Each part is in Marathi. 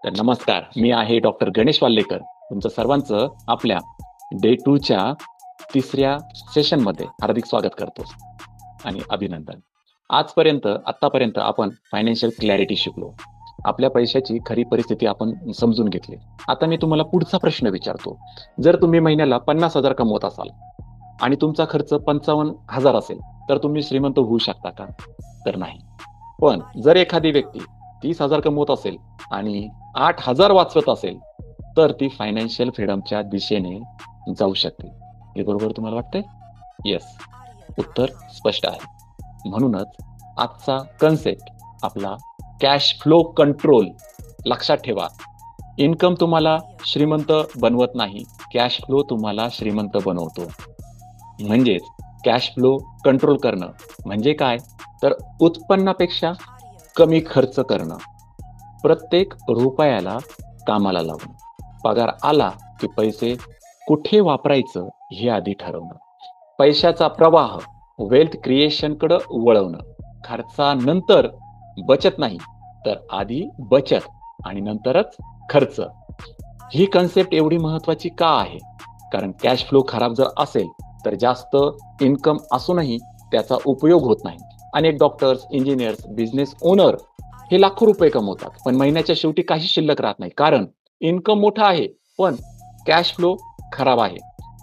तर नमस्कार, मी आहे डॉक्टर गणेश वाल्लेकर. तुमचं सर्वांचं आपल्या डे 2च्या तिसऱ्या सेशनमध्ये हार्दिक स्वागत करतो आणि अभिनंदन. आतापर्यंत आपण फायनान्शियल क्लॅरिटी शिकलो. आपल्या पैशाची खरी परिस्थिती आपण समजून घेतली. आता मी तुम्हाला पुढचा प्रश्न विचारतो. जर तुम्ही महिन्याला 50,000 कमवत असाल आणि तुमचा खर्च 55,000 असेल, तर तुम्ही श्रीमंत होऊ शकता का? तर नाही. पण जर एखादी व्यक्ती 30,000 कमवत असेल आणि 8,000 वाचवत असेल, तर ती फायनान्शियल फ्रीडमच्या दिशेने जाऊ शकते. हे बरोबर तुम्हाला वाटतंय? येस. उत्तर स्पष्ट आहे. म्हणूनच आजचा कन्सेप्ट आपला कॅश फ्लो कंट्रोल. लक्षात ठेवा, इन्कम तुम्हाला श्रीमंत बनवत नाही, कॅश फ्लो तुम्हाला श्रीमंत बनवतो. म्हणजेच कॅश फ्लो कंट्रोल करणं म्हणजे काय? तर उत्पन्नापेक्षा कमी खर्च करणं, प्रत्येक रुपयाला कामाला लावणं, पगार आला की पैसे कुठे वापरायचं हे आधी ठरवणं, पैशाचा प्रवाह वेल्थ क्रिएशनकडे वळवणं, खर्चानंतर बचत नाही तर आधी बचत आणि नंतरच खर्च. ही कन्सेप्ट एवढी महत्वाची का आहे? कारण कॅश फ्लो खराब जर असेल तर जास्त इन्कम असूनही त्याचा उपयोग होत नाही. अनेक डॉक्टर्स, इंजिनियर्स, बिझनेस ओनर हे लाखो रुपये कमवतात, पण महिन्याच्या शेवटी काही शिल्लक राहत नाही, कारण इन्कम मोठा आहे पण कॅश फ्लो खराब आहे.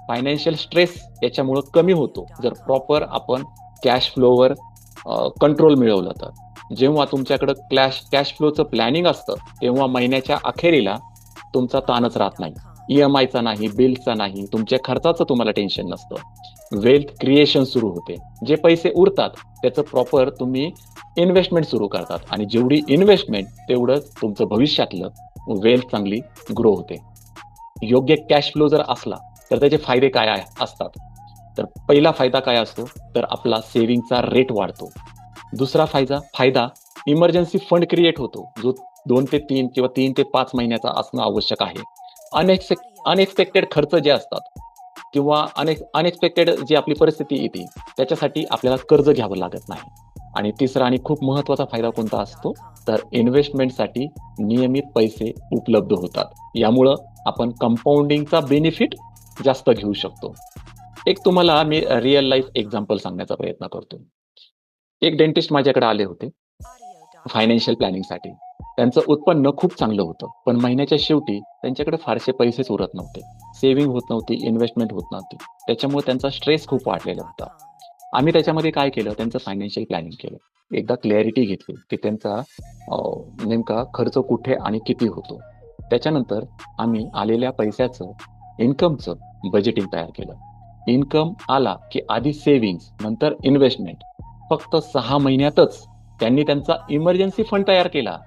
फायनान्शियल स्ट्रेस याच्यामुळे कमी होतो जर प्रॉपर आपण कॅश फ्लोवर कंट्रोल मिळवलं तर. जेव्हा तुमच्याकडे कॅश फ्लोचं प्लॅनिंग असतं तेव्हा महिन्याच्या अखेरीला तुमचा ताणच राहत नाही. EMIचा नाही, बिलचा नाही, तुमच्या खर्चाचं तुम्हाला टेन्शन नसतं. वेल्थ क्रिएशन सुरू होते. जे पैसे उरतात त्याचं प्रॉपर तुम्ही इन्व्हेस्टमेंट सुरू करतात आणि जेवढी इन्व्हेस्टमेंट तेवढं तुमचं भविष्यातलं वेल्थ चांगली ग्रो होते. योग्य कॅश फ्लो जर असला तर त्याचे फायदे काय असतात? तर पहिला फायदा काय असतो? तर आपला सेव्हिंगचा रेट वाढतो. दुसरा फायदा इमर्जन्सी फंड क्रिएट होतो, जो 2 ते 3 किंवा 3 ते 5 महिन्याचा असणं आवश्यक आहे. अनएक्सपेक्टेड खर्च जे असतात किंवा अनएक्सपेक्टेड जी आपली परिस्थिती येते त्याच्यासाठी आपल्याला कर्ज घ्यावं लागत नाही. आणि तिसरा आणि खूप महत्वाचा फायदा कोणता असतो? तर इन्व्हेस्टमेंटसाठी नियमित पैसे उपलब्ध होतात. यामुळं आपण कंपाऊंडिंगचा बेनिफिट जास्त घेऊ शकतो. एक तुम्हाला मी रिअल लाईफ एक्झाम्पल सांगण्याचा प्रयत्न करतो. एक डेंटिस्ट माझ्याकडे आले होते फायनान्शियल प्लॅनिंगसाठी. त्यांचं उत्पन्न खूप चांगलं होतं, पण महिन्याच्या शेवटी त्यांच्याकडे फारसे पैसेच उरत नव्हते. सेव्हिंग होत नव्हती, इन्व्हेस्टमेंट होत नव्हती. त्याच्यामुळे त्यांचा स्ट्रेस खूप वाढलेला होता. आम्ही त्याच्यामध्ये काय केलं, त्यांचं फायनान्शियल प्लॅनिंग केलं. एकदा क्लॅरिटी घेतली की त्यांचा नेमका खर्च कुठे आणि किती होतो. त्याच्यानंतर आम्ही आलेल्या पैशाचं, इन्कमचं बजेटिंग तयार केलं. इन्कम आला की आधी सेव्हिंग्स, नंतर इन्व्हेस्टमेंट. फक्त 6 महिन्यातच त्यांनी त्यांचा इमर्जन्सी फंड तयार केला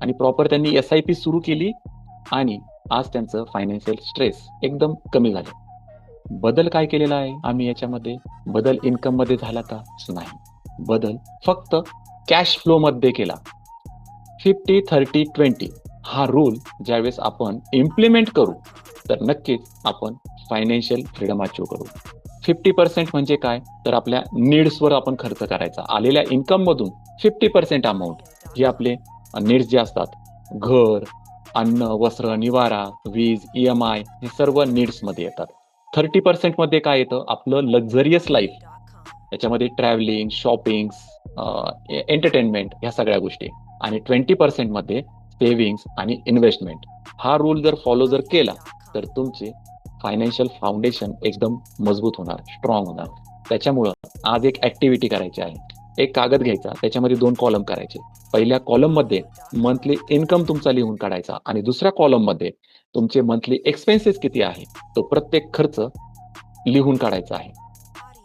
आणि प्रॉपर त्यांनी SIP सुरू केली आणि आज त्यांचं फायनान्शियल स्ट्रेस एकदम कमी झालं. बदल काय केलेला आहे आम्ही याच्यामध्ये? बदल इन्कम मध्ये झाला का? नाही. बदल फक्त कॅश फ्लो मध्ये केला. 50-30-20 हा रूल ज्यावेळेस आपण इम्प्लिमेंट करू तर नक्कीच आपण फायनान्शियल फ्रीडम अचीव करू. 50% म्हणजे काय? तर आपल्या नीड्सवर आपण खर्च करायचा. आलेल्या इन्कम मधून 50% अमाऊंट हे आपले नीड्स जे असतात, घर, अन्न, वस्त्र, निवारा, वीज, EMI हे सर्व नीड्स मध्ये येतात. 30% मध्ये काय येतं? आपलं लक्झरियस लाईफ. त्याच्यामध्ये ट्रॅव्हलिंग, शॉपिंग, एंटरटेनमेंट ह्या सगळ्या गोष्टी. आणि 20% मध्ये सेव्हिंग्स आणि इन्व्हेस्टमेंट. हा रूल जर फॉलो केला तर तुमचे फायनान्शियल फाउंडेशन एकदम मजबूत होणार, स्ट्रॉंग होणार. त्याच्यामुळं आज एक ऍक्टिव्हिटी करायची आहे. एक कागद घ्यायचा, त्याच्यामध्ये 2 कॉलम करायचे. पहिल्या कॉलम मध्ये मंथली इन्कम तुमचा लिहून काढायचा आणि दुसऱ्या कॉलम मध्ये तुमचे मंथली एक्सपेन्सेस किती आहे तो प्रत्येक खर्च लिहून काढायचा आहे.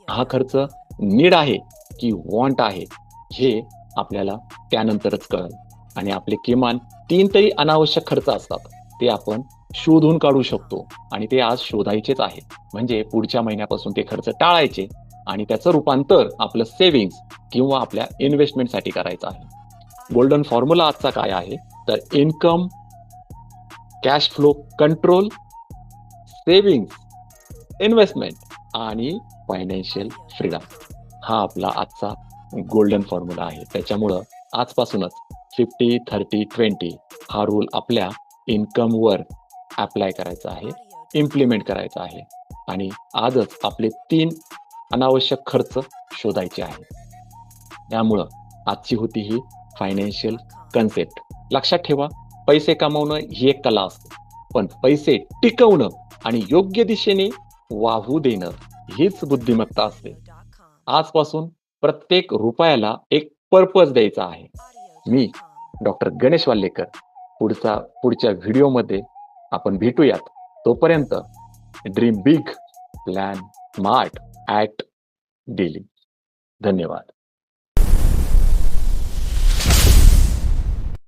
हा खर्च नीड आहे की वॉन्ट आहे हे आपल्याला त्यानंतरच कळेल. आणि आपले किमान 3 तरी अनावश्यक खर्च असतात, ते आपण शोधून काढू शकतो आणि ते आज शोधायचेच आहे. म्हणजे पुढच्या महिन्यापासून ते खर्च टाळायचे आणि त्याचं रूपांतर आपलं सेव्हिंग्स किंवा आपल्या इन्व्हेस्टमेंटसाठी करायचं आहे. गोल्डन फॉर्म्युला आजचा काय आहे? तर income, cash flow control, savings, investment आणि फायनान्शियल फ्रीडम हा आपला आजचा गोल्डन फॉर्म्युला आहे. त्याच्यामुळं आजपासूनच 50-30-20 हा रूल आपल्या इन्कमवर अप्लाय करायचं आहे, इम्प्लिमेंट करायचं आहे आणि आजच आपले 3 अनावश्यक खर्च शोधायचे आहेत. त्यामुळं आजची होती ही फायनान्शियल कन्सेप्ट. लक्षात ठेवा, पैसे कमवणं ही एक कला असते, पण पैसे टिकवणं आणि योग्य दिशेने वाहू देणं हीच बुद्धिमत्ता असते. आजपासून प्रत्येक रुपयाला एक पर्पज द्यायचा आहे. मी डॉक्टर गणेश वाल्लेकर. पुढच्या व्हिडिओमध्ये आपण भेटूयात. तोपर्यंत dream big, plan smart, act daily. धन्यवाद.